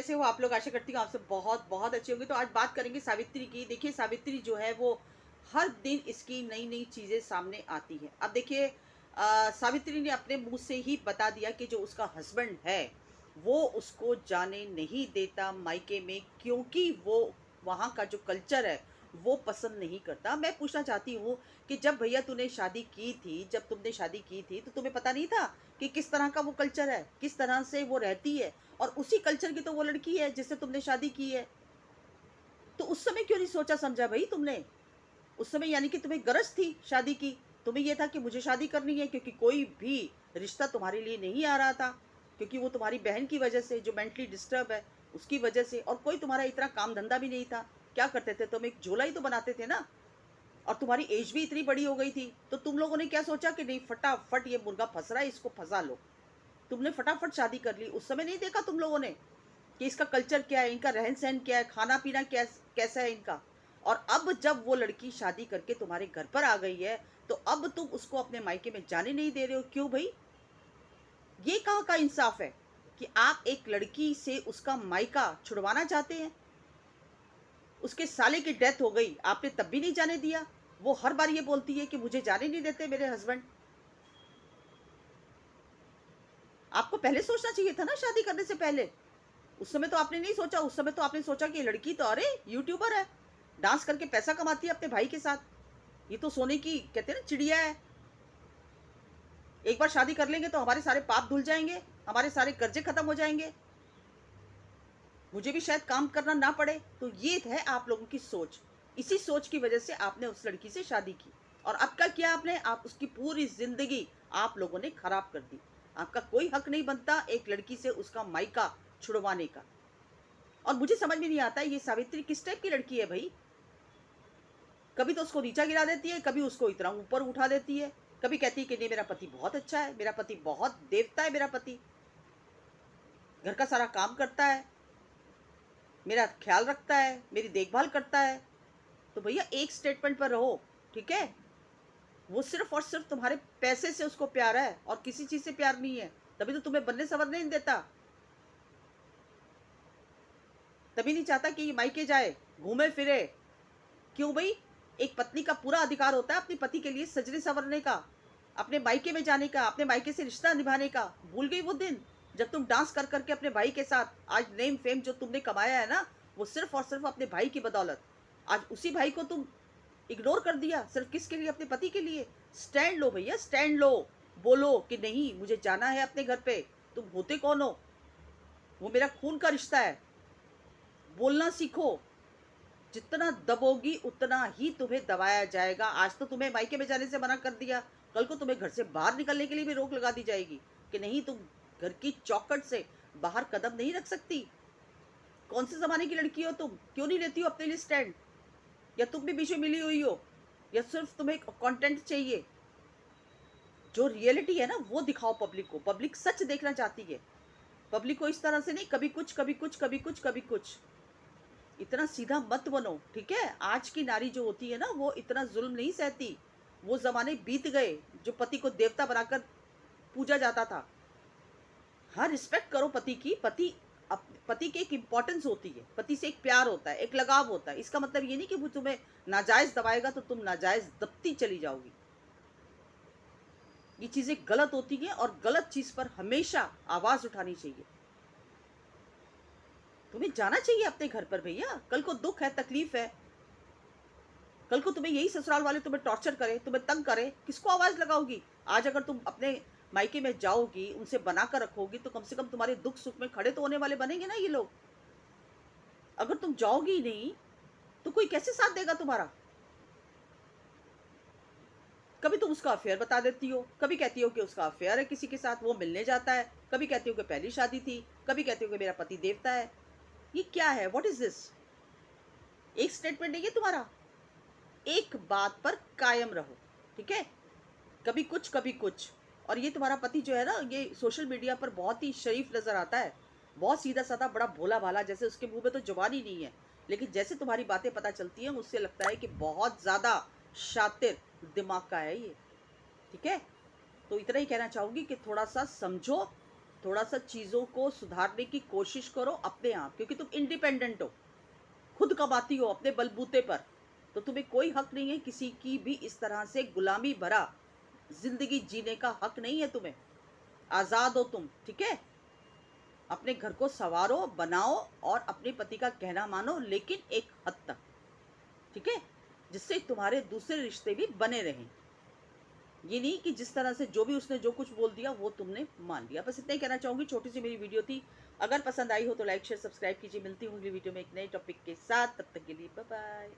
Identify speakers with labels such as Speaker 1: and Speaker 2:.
Speaker 1: कैसे हो आप लोग? आशा करती हूँ आपसे बहुत बहुत अच्छे होंगे। तो आज बात करेंगे सावित्री की। देखिए सावित्री जो है वो हर दिन इसकी नई नई चीजें सामने आती है। अब देखिए सावित्री ने अपने मुंह से ही बता दिया कि जो उसका हस्बैंड है वो उसको जाने नहीं देता मायके में, क्योंकि वो वहाँ का जो कल्चर है वो पसंद नहीं करता। मैं पूछना चाहती हूँ कि जब भैया तूने शादी की थी, जब तुमने शादी की थी तो तुम्हें पता नहीं था कि किस तरह का वो कल्चर है, किस तरह से वो रहती है? और उसी कल्चर की तो वो लड़की है जिससे तुमने शादी की है। तो उस समय क्यों नहीं सोचा समझा भाई तुमने? उस समय यानी कि तुम्हें गरज थी शादी की। तुम्हें ये था कि मुझे शादी करनी है, क्योंकि कोई भी रिश्ता तुम्हारे लिए नहीं आ रहा था, क्योंकि वो तुम्हारी बहन की वजह से जो मेंटली डिस्टर्ब है उसकी वजह से, और कोई तुम्हारा इतना काम धंधा भी नहीं था। क्या करते थे तुम? एक झोला ही तो बनाते थे ना। और तुम्हारी एज भी इतनी बड़ी हो गई थी, तो तुम लोगों ने क्या सोचा कि नहीं फटाफट ये मुर्गा फंस रहा है, इसको फंसा लो। तुमने फटाफट शादी कर ली। उस समय नहीं देखा तुम लोगों ने कि इसका कल्चर क्या है, इनका रहन सहन क्या है, खाना पीना कैसा है इनका। और अब जब वो लड़की शादी करके तुम्हारे घर पर आ गई है तो अब तुम उसको अपने मायके में जाने नहीं दे रहे हो, क्यों भाई? ये कहाँ का इंसाफ है कि आप एक लड़की से उसका मायका छुड़वाना चाहते हैं? उसके साले की डेथ हो गई, आपने तब भी नहीं जाने दिया। वो हर बार ये बोलती है कि मुझे जाने नहीं देते मेरे हस्बैंड। आपको पहले सोचना चाहिए था ना शादी करने से पहले। उस समय तो आपने नहीं सोचा। उस समय तो आपने सोचा कि ये लड़की तो अरे यूट्यूबर है, डांस करके पैसा कमाती है अपने भाई के साथ। ये तो सोने की कहते हैं ना चिड़िया है। एक बार शादी कर लेंगे तो हमारे सारे पाप धुल जाएंगे, हमारे सारे कर्जे खत्म हो जाएंगे, मुझे भी शायद काम करना ना पड़े। तो ये है आप लोगों की सोच। इसी सोच की वजह से आपने उस लड़की से शादी की। और अब क्या किया आपने? आप उसकी पूरी जिंदगी आप लोगों ने खराब कर दी। आपका कोई हक नहीं बनता एक लड़की से उसका मायका छुड़वाने का। और मुझे समझ में नहीं आता ये सावित्री किस टाइप की लड़की है भाई। कभी तो उसको नीचा गिरा देती है, कभी उसको इतना ऊपर उठा देती है। कभी कहती है कि नहीं मेरा पति बहुत अच्छा है, मेरा पति बहुत देवता है, मेरा पति घर का सारा काम करता है, मेरा ख्याल रखता है, मेरी देखभाल करता है। तो भैया एक स्टेटमेंट पर रहो, ठीक है? वो सिर्फ और सिर्फ तुम्हारे पैसे से उसको प्यार है और किसी चीज से प्यार नहीं है। तभी तो तुम्हें बनने संवरने नहीं देता। तभी नहीं चाहता कि ये मायके जाए, घूमे फिरे। क्यों भाई? एक पत्नी का पूरा अधिकार होता है अपने पति के लिए सजने संवरने का, अपने मायके में जाने का, अपने मायके से रिश्ता निभाने का। भूल गई वो दिन जब तुम डांस कर करके अपने भाई के साथ आज नेम फेम जो तुमने कमाया है ना, वो सिर्फ और सिर्फ अपने भाई की बदौलत। आज उसी भाई को तुम इग्नोर कर दिया सिर्फ किसके लिए? अपने पति के लिए। स्टैंड लो भैया, स्टैंड लो। बोलो कि नहीं मुझे जाना है अपने घर पे। तुम होते कौन हो? वो मेरा खून का रिश्ता है। बोलना सीखो। जितना दबोगी उतना ही तुम्हें दबाया जाएगा। आज तो तुम्हें मायके में जाने से मना कर दिया, कल को तुम्हें घर से बाहर निकलने के लिए भी रोक लगा दी जाएगी कि नहीं तुम घर की चौखट से बाहर कदम नहीं रख सकती। कौन से जमाने की लड़की हो तुम? क्यों नहीं लेती हो अपने लिए स्टैंड? या तुम भी बीच में मिली हुई हो, या सिर्फ तुम्हें कंटेंट चाहिए? जो रियलिटी है ना वो दिखाओ पब्लिक को। पब्लिक सच देखना चाहती है। पब्लिक को इस तरह से नहीं, कभी कुछ कभी कुछ कभी कुछ कभी कुछ। इतना सीधा मत बनो, ठीक है? आज की नारी जो होती है ना वो इतना जुल्म नहीं सहती। वो जमाने बीत गए जो पति को देवता बनाकर पूजा जाता था। हाँ, रिस्पेक्ट करो पति की। पति की एक इंपॉर्टेंस होती है, पति से एक प्यार होता है, एक लगाव होता है। इसका मतलब ये नहीं कि वो तुम्हें नाजायज दबाएगा तो तुम नाजायज दबती चली जाओगी। ये चीजें गलत होती हैं और गलत चीज पर हमेशा आवाज उठानी चाहिए। तुम्हें जाना चाहिए अपने घर पर भैया। कल को दुख है, तकलीफ है, कल को तुम्हें यही ससुराल वाले तुम्हें टॉर्चर करे, तुम्हें तंग करे, किसको आवाज लगाओगी? आज अगर तुम अपने मायके में जाओगी, उनसे बना कर रखोगी, तो कम से कम तुम्हारे दुख सुख में खड़े तो होने वाले बनेंगे ना ये लोग। अगर तुम जाओगी ही नहीं तो कोई कैसे साथ देगा तुम्हारा? कभी तुम उसका अफेयर बता देती हो, कभी कहती हो कि उसका अफेयर है किसी के साथ, वो मिलने जाता है, कभी कहती हो कि पहली शादी थी, कभी कहती हो कि मेरा पति देवता है। ये क्या है? What is this? एक स्टेटमेंट है ये तुम्हारा। एक बात पर कायम रहो, ठीक है? कभी कुछ कभी कुछ। और ये तुम्हारा पति जो है ना, ये सोशल मीडिया पर बहुत ही शरीफ नजर आता है, बहुत सीधा साधा, बड़ा भोला भाला, जैसे उसके मुंह में तो जुबान ही नहीं है। लेकिन जैसे तुम्हारी बातें पता चलती हैं उससे लगता है कि बहुत ज्यादा शातिर दिमाग का है ये, ठीक है? तो इतना ही कहना चाहूंगी कि थोड़ा सा समझो, थोड़ा सा चीज़ों को सुधारने की कोशिश करो अपने आप, क्योंकि तुम इंडिपेंडेंट हो, खुद कमाती हो अपने बलबूते पर। तो तुम्हें कोई हक नहीं है किसी की भी इस तरह से गुलामी भरा जिंदगी जीने का हक नहीं है तुम्हें। आजाद हो तुम, ठीक है। अपने घर को संवारो, बनाओ और अपने पति का कहना मानो, लेकिन एक हद तक, ठीक है, जिससे तुम्हारे दूसरे रिश्ते भी बने रहें। ये नहीं कि जिस तरह से जो भी उसने जो कुछ बोल दिया वो तुमने मान लिया। बस इतना ही कहना चाहूंगी, छोटी सी मेरी वीडियो थी। अगर पसंद आई हो तो लाइक शेयर सब्सक्राइब कीजिए। मिलती हूँ अगली वीडियो में एक नए टॉपिक के साथ, तब तक के लिए बाय बाय।